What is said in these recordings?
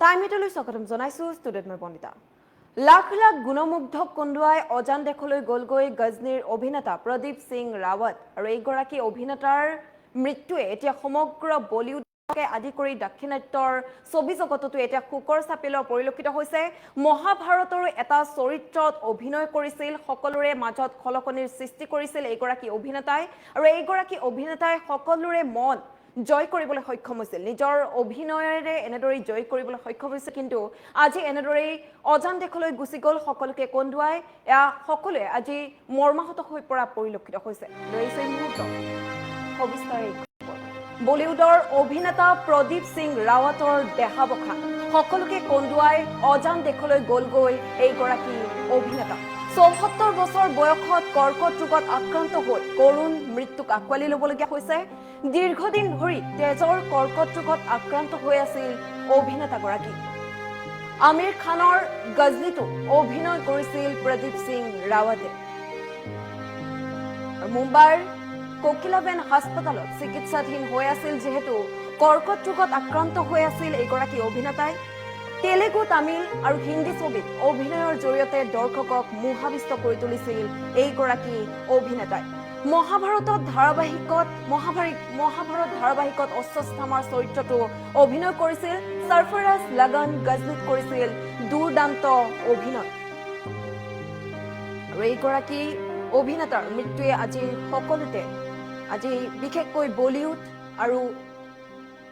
টাইমিটলৈ স্বাগতম জনাইছো ষ্টুডেণ্ট মই বনিতা লাখ লাখ গুণমুগ্ধক কন্দুৱাই অজান দেশলৈ গলগৈ গজনীৰ অভিনেতা প্ৰদীপ সিং ৰাৱত আৰু এইগৰাকী অভিনেতাৰ মৃত্যুৱে এতিয়া সমগ্ৰ বলিউডকে আদি কৰি দাক্ষিণাত্যৰ ছবি জগততো এতিয়া শোকৰ ছাপ পেলোৱা পৰিলক্ষিত হৈছে মহাভাৰতৰ এটা চৰিত্ৰত অভিনয় কৰিছিল সকলোৰে মাজত খলকনিৰ সৃষ্টি কৰিছিল এইগৰাকী অভিনেতাই আৰু এইগৰাকী অভিনেতাই সকলোৰে মন জয় কৰিবলৈ সক্ষম হৈছিল নিজৰ অভিনয়েৰে এনেদৰে জয় কৰিবলৈ সক্ষম হৈছে কিন্তু আজি এনেদৰে অজান দেশলৈ গুচি গল সকলোকে কন্দুৱাই সকলোৱে আজি মৰ্মাহত হৈ পৰা পৰিলক্ষিত হৈছে লৈছে মুহূৰ্ত সবিস্তাৰে বলিউডৰ অভিনেতা প্ৰদীপ সিং ৰাৱতৰ দেহাৱসান সকলোকে কন্দুৱাই অজান দেশলৈ গলগৈ এইগৰাকী অভিনেতা ৭৪ বছৰ বয়সত কৰ্কট ৰোগত আক্ৰান্ত হৈ কৰুণ মৃত্যুক আঁকোৱালি ল'বলগীয়া হৈছে দীৰ্ঘদিন ধৰি তেজৰ কৰ্কট ৰোগত আক্ৰান্ত হৈ আছিল অভিনেতাগৰাকী আমিৰ খানৰ গজনীতো অভিনয় কৰিছিল প্ৰদীপ সিং ৰাৱতে মুম্বাইৰ কোকিলাবেন হাস্পতালত চিকিৎসাধীন হৈ আছিল যেহেতু কৰ্কট ৰোগত আক্ৰান্ত হৈ আছিল এইগৰাকী অভিনেতাই তেলেগু তামিল আৰু হিন্দী ছবিত অভিনয়ৰ জৰিয়তে দৰ্শকক মোহাবিষ্ট কৰি তুলিছিল এইগৰাকী অভিনেতাই মহাভাৰত ধাৰাবাহিকত অশ্বস্থামাৰ চৰিত্ৰটো অভিনয় কৰিছিল সৰফৰাজ লগন গজনীত কৰিছিল দুৰ্দান্ত অভিনয় আৰু এইগৰাকী অভিনেতাৰ মৃত্যুৱে আজি সকলোতে আজি বিশেষকৈ বলিউড আৰু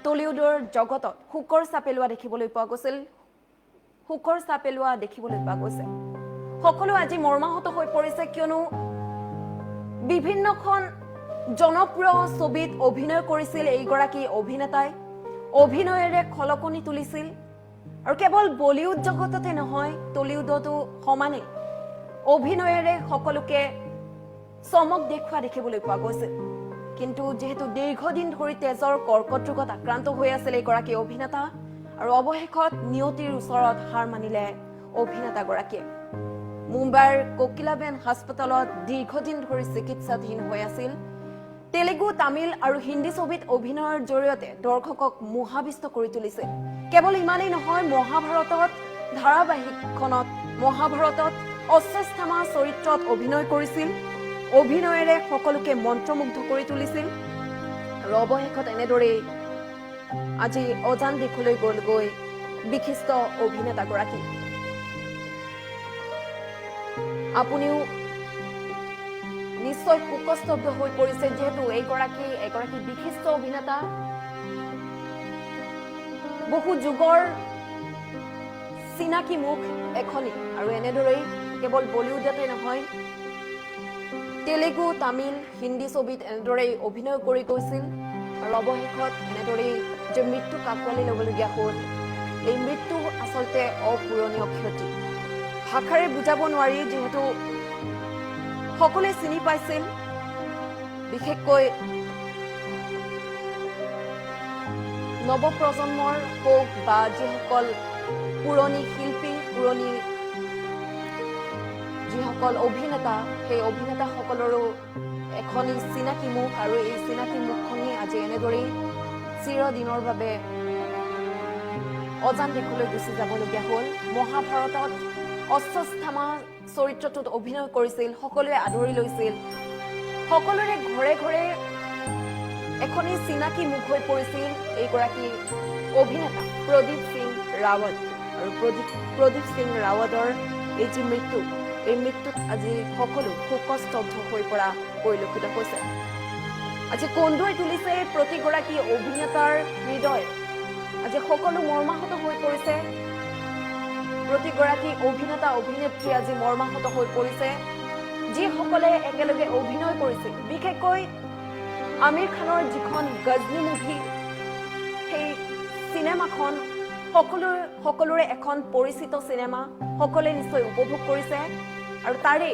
টলিউডৰ জগতত শোকৰ ছাপ পেলোৱা দেখিবলৈ পোৱা গৈছিল সকলো আজি মৰ্মাহত হৈ পৰিছে কিয়নো বিভিন্নখন জনপ্ৰিয় ছবিত অভিনয় কৰিছিল এইগৰাকী অভিনেতাই অভিনয়েৰে খলকনি তুলিছিল আৰু কেৱল বলিউড জগততে নহয় টলিউডতো সমানে অভিনয়েৰে সকলোকে চমক দেখুৱা দেখিবলৈ পোৱা গৈছিল কিন্তু যেহেতু দীৰ্ঘদিন ধৰি তেজৰ কৰ্কট ৰোগত আক্ৰান্ত হৈ আছিল এইগৰাকী অভিনেতা আৰু অৱশেষত নিয়তিৰ ওচৰত হাৰ মানিলে অভিনেতাগৰাকীয়ে মুম্বাইৰ কোকিলাবেন হাস্পতালত দীৰ্ঘদিন ধৰি চিকিৎসাধীন হৈ আছিল তেলেগু তামিল আৰু হিন্দী ছবিত অভিনয়ৰ জৰিয়তে দৰ্শকক মোহাবিষ্ট কৰি তুলিছিল কেৱল ইমানেই নহয় মহাভাৰতত অশ্বস্থামা চৰিত্ৰত অভিনয় কৰিছিল অভিনয়েৰে সকলোকে মন্ত্ৰমুগ্ধ কৰি তুলিছিল আৰু অৱশেষত এনেদৰেই আজি অজান দেশলৈ গলগৈ বিশিষ্ট অভিনেতাগৰাকী আপুনিও নিশ্চয় শোকস্তব্ধ হৈ পৰিছে যেহেতু এইগৰাকী বিশিষ্ট অভিনেতা বহু যুগৰ চিনাকি মুখ এখনি আৰু এনেদৰেই কেৱল বলিউডতে নহয় তেলেগু তামিল হিন্দী ছবিত এনেদৰেই অভিনয় কৰি গৈছিল আৰু অৱশেষত এনেদৰেই যে মৃত্যুক আঁকোৱালি ল'বলগীয়া হ'ল এই মৃত্যু আচলতে অপূৰণীয় ক্ষতি ভাষাৰে বুজাব নোৱাৰি যেহেতু সকলোৱে চিনি পাইছিল বিশেষকৈ নৱপ্ৰজন্মৰ হওক বা যিসকল পুৰণি শিল্পী যিসকল অভিনেতা সেই অভিনেতাসকলৰো এখনি চিনাকি মুখ আৰু এই চিনাকি মুখখনি আজি এনেদৰেই চিৰদিনৰ বাবে অজান দেশলৈ গুচি যাবলগীয়া হ'ল মহাভাৰতত অশ্বস্থামা চৰিত্ৰটোত অভিনয় কৰিছিল সকলোৱে আদৰি লৈছিল সকলোৰে ঘৰে ঘৰে এখনি চিনাকি মুখ হৈ পৰিছিল এইগৰাকী অভিনেতা প্ৰদীপ সিং ৰাৱত আৰু প্ৰদীপ সিং ৰাৱতৰ এই যি মৃত্যু এই মৃত্যুত আজি সকলো শোকস্তব্ধ হৈ পৰা পৰিলক্ষিত হৈছে আজি কন্দুৱাই তুলিছে প্ৰতিগৰাকী অভিনেতাৰ হৃদয় আজি সকলো মৰ্মাহত হৈ পৰিছে প্ৰতিগৰাকী অভিনেতা অভিনেত্ৰী আজি মৰ্মাহত হৈ পৰিছে যিসকলে একেলগে অভিনয় কৰিছিল বিশেষকৈ আমিৰ খানৰ যিখন গজনী মুভি সেই চিনেমাখন সকলোৰে এখন পৰিচিত চিনেমা সকলোৱে নিশ্চয় উপভোগ কৰিছে আৰু তাৰে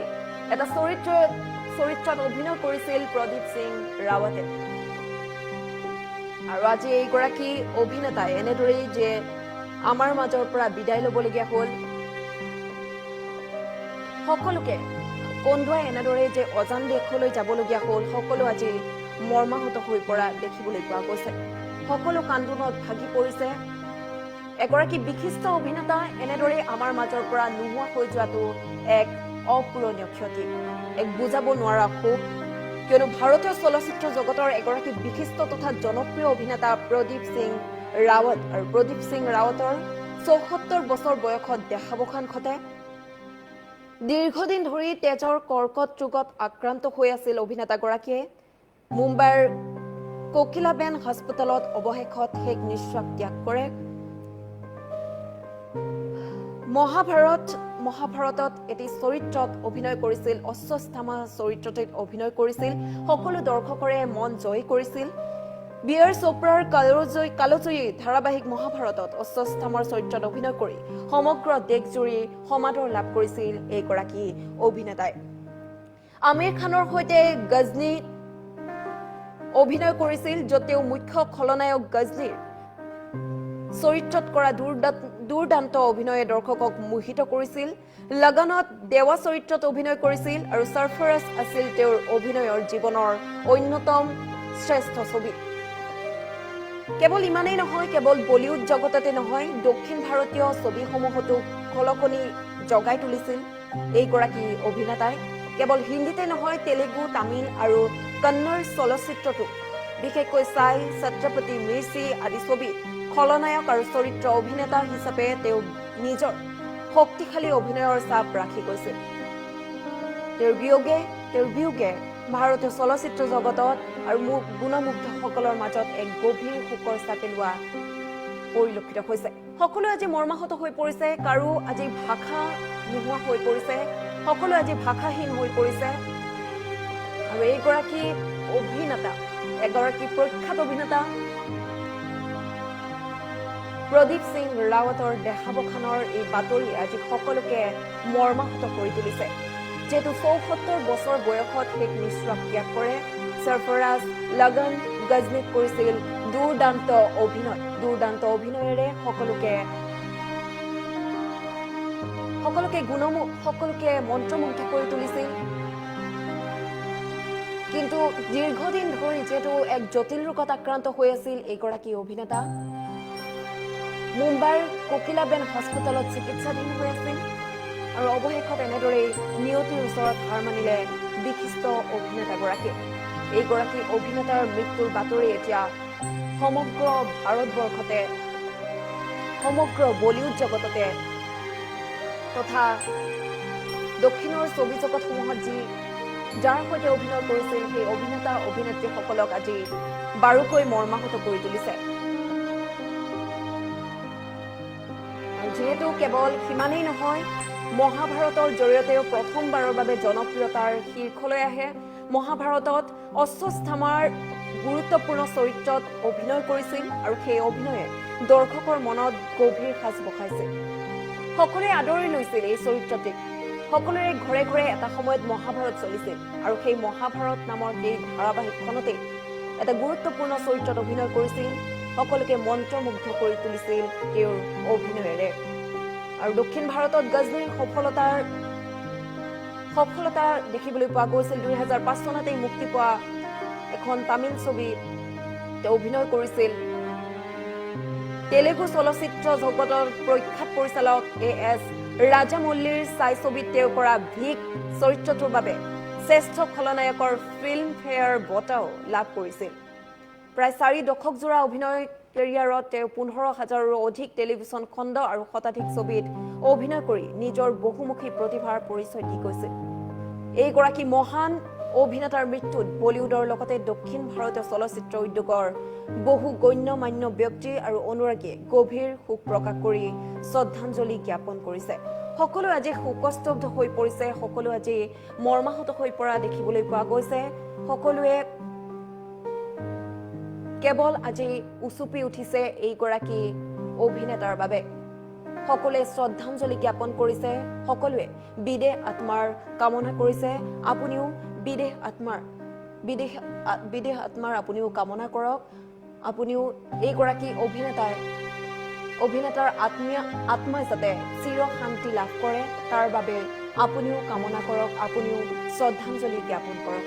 এটা চৰিত্ৰত অভিনয় কৰিছিল প্ৰদীপ সিং ৰাৱতে আৰু আজি এইগৰাকী অভিনেতাই এনেদৰেই যে আমাৰ মাজৰ পৰা বিদায় ল'বলগীয়া হ'ল সকলোকে কন্দুৱাই এনেদৰে যে অজান দেশলৈ যাবলগীয়া হ'ল সকলো আজি মৰ্মাহত হৈ পৰা দেখিবলৈ পোৱা গৈছে সকলো কান্দোনত ভাগি পৰিছে এগৰাকী বিশিষ্ট অভিনেতা এনেদৰে আমাৰ মাজৰ পৰা নোহোৱা হৈ যোৱাটো এক অপূৰণীয় ক্ষতি, এক বুজাব নোৱাৰা শোক। কিয়নো ভাৰতীয় চলচ্চিত্ৰ জগতৰ এগৰাকী বিশিষ্ট তথা জনপ্ৰিয় অভিনেতা প্ৰদীপ সিং ৰাৱত আৰু প্ৰদীপ সিং ৰাৱতৰ ৭৪ বছৰ বয়সত দেহাৱসান ঘটে। দীৰ্ঘদিন ধৰি তেজৰ কৰ্কট ৰোগত আক্ৰান্ত হৈ আছিল অভিনেতাগৰাকীয়ে। মুম্বাইৰ কোকিলাবেন হাস্পতালত অৱশেষত শেষ নিশ্বাস ত্যাগ কৰে। মহাভাৰতত এটি চৰিত্ৰত অভিনয় কৰিছিল, অশ্বস্থামা চৰিত্ৰটিত অভিনয় কৰিছিল, সকলো দৰ্শকৰে মন জয় কৰিছিল। বি.আৰ. চোপ্ৰাৰ কালজয়ী ধাৰাবাহিক মহাভাৰতত অশ্বস্থামাৰ চৰিত্ৰত অভিনয় কৰি সমগ্ৰ দেশজুৰি সমাদৰ লাভ কৰিছিল এইগৰাকী অভিনেতাই। আমিৰ খানৰ সৈতে গজনীত অভিনয় কৰিছিল, য'ত তেওঁ মুখ্য খলনায়ক গজনীৰ চৰিত্ৰত কৰা দুৰ্দান্ত অভিনয়ে দৰ্শকক মোহিত কৰিছিল। লগনত দেৱা চৰিত্ৰত অভিনয় কৰিছিল আৰু সৰফৰাজ আছিল তেওঁৰ অভিনয়ৰ জীৱনৰ অন্যতম শ্ৰেষ্ঠ ছবি। কেৱল ইমানেই নহয়, কেৱল বলিউড জগততে নহয়, দক্ষিণ ভাৰতীয় ছবিসমূহতো খলকনি জগাই তুলিছিল এইগৰাকী অভিনেতাই। কেৱল হিন্দীতে নহয়, তেলেগু, তামিল আৰু কন্নড় চলচ্চিত্ৰতো, বিশেষকৈ চাই, ছত্ৰপতি, মিৰ্চি আদি ছবিত খলনায়ক আৰু চৰিত্ৰ অভিনেতা হিচাপে তেওঁ নিজৰ শক্তিশালী অভিনয়ৰ চাপ ৰাখি গৈছিল। তেওঁৰ বিয়োগে ভাৰতীয় চলচ্চিত্ৰ জগতত আৰু গুণমুগ্ধসকলৰ মাজত এক গভীৰ শোকৰ ছাপ পেলোৱা পৰিলক্ষিত হৈছে। সকলোৱে আজি মৰ্মাহত হৈ পৰিছে, কাৰো আজি ভাষা নোহোৱা হৈ পৰিছে, সকলো আজি ভাষাহীন হৈ পৰিছে। আৰু এইগৰাকী অভিনেতা, এগৰাকী প্ৰখ্যাত অভিনেতা প্ৰদীপ সিং ৰাৱতৰ দেহাৱসানৰ এই বাতৰি আজি সকলোকে মৰ্মাহত কৰি তুলিছে। যিহেতু ৭৪ বছৰ বয়সত শেষ নিশ্বাস ত্যাগ কৰে। সৰফৰাজ, লগন, গজনীত কৰিছিল দুৰ্দান্ত অভিনয়েৰে সকলোকে মন্ত্ৰমুগ্ধ কৰি তুলিছিল। কিন্তু দীৰ্ঘদিন ধৰি যিহেতু এক জটিল ৰোগত আক্ৰান্ত হৈ আছিল এইগৰাকী অভিনেতা, মুম্বাইৰ কোকিলাবেন হাস্পতালত চিকিৎসাধীন হৈ আছিল আৰু অৱশেষত এনেদৰেই নিয়তিৰ ওচৰত হাৰ মানিলে বিশিষ্ট অভিনেতাগৰাকী। এইগৰাকী অভিনেতাৰ মৃত্যুৰ বাতৰি এতিয়া সমগ্ৰ ভাৰতবৰ্ষতে, সমগ্ৰ বলিউড জগততে তথা দক্ষিণৰ ছবি জগতসমূহত যাৰ সৈতে অভিনয় কৰিছিল সেই অভিনেতা অভিনেত্ৰীসকলক আজি বাৰুকৈ মৰ্মাহত কৰি তুলিছে। যিহেতু কেৱল সিমানেই নহয়, মহাভাৰতৰ জৰিয়তেও প্ৰথমবাৰৰ বাবে জনপ্ৰিয়তাৰ শীৰ্ষলৈ আহে। মহাভাৰতত অশ্বস্থামাৰ গুৰুত্বপূৰ্ণ চৰিত্ৰত অভিনয় কৰিছিল আৰু সেই অভিনয়ে দৰ্শকৰ মনত গভীৰ সাজ বসাইছিল। সকলোৱে আদৰি লৈছিল এই চৰিত্ৰটিক। সকলোৰে ঘৰে ঘৰে এটা সময়ত মহাভাৰত চলিছিল আৰু সেই মহাভাৰত নামৰ সেই ধাৰাবাহিকখনতে এটা গুৰুত্বপূৰ্ণ চৰিত্ৰত অভিনয় কৰিছিল। সকলোকে মন্ত্ৰমুগ্ধ কৰি তুলিছিল তেওঁৰ অভিনয়েৰে। আৰু দক্ষিণ ভাৰতত গজনীৰ সফলতা দেখিবলৈ পোৱা গৈছিল। ২০০৫ চনতেই মুক্তি পোৱা এখন তামিল ছবি তেওঁ অভিনয় কৰিছিল। তেলেগু চলচ্চিত্ৰ জগতৰ প্ৰখ্যাত পৰিচালক A.S. ৰাজামৌলীৰ চাই ছবিত তেওঁ কৰা ভিক চৰিত্ৰটোৰ বাবে শ্ৰেষ্ঠ খলনায়কৰ ফিল্মফেয়াৰ বঁটাও লাভ কৰিছিল। প্ৰায় ৪ দশকজোৰা অভিনয় কেৰিয়াৰত তেওঁ ১৫,০০০ৰো অধিক টেলিভিছন খণ্ড আৰু শতাধিক ছবিত অভিনয় কৰি নিজৰ বহুমুখী প্ৰতিভাৰ পৰিচয় দি গৈছিল। এইগৰাকী মহান অভিনেতাৰ মৃত্যুত বলিউডৰ লগতে দক্ষিণ ভাৰতীয় চলচ্চিত্ৰ উদ্যোগৰ বহু গণ্যমান্য ব্যক্তি আৰু অনুৰাগীয়ে গভীৰ শোক প্ৰকাশ কৰি শ্ৰদ্ধাঞ্জলি জ্ঞাপন কৰিছে। সকলো আজি শোকস্তব্ধ হৈ পৰিছে, সকলো আজি মৰ্মাহত হৈ পৰা দেখিবলৈ পোৱা গৈছে। সকলোৱে কেৱল আজি উচুপি উঠিছে এইগৰাকী অভিনেতাৰ বাবে। সকলোৱে শ্ৰদ্ধাঞ্জলি জ্ঞাপন কৰিছে, সকলোৱে বিদেহ আত্মাৰ কামনা কৰিছে। আপুনিও বিদেহ আত্মাৰ আপুনিও কামনা কৰক। আপুনিও এইগৰাকী অভিনেতাৰ আত্মাই যাতে চিৰ শান্তি লাভ কৰে তাৰ বাবে আপুনিও কামনা কৰক, আপুনিও শ্ৰদ্ধাঞ্জলি জ্ঞাপন কৰক।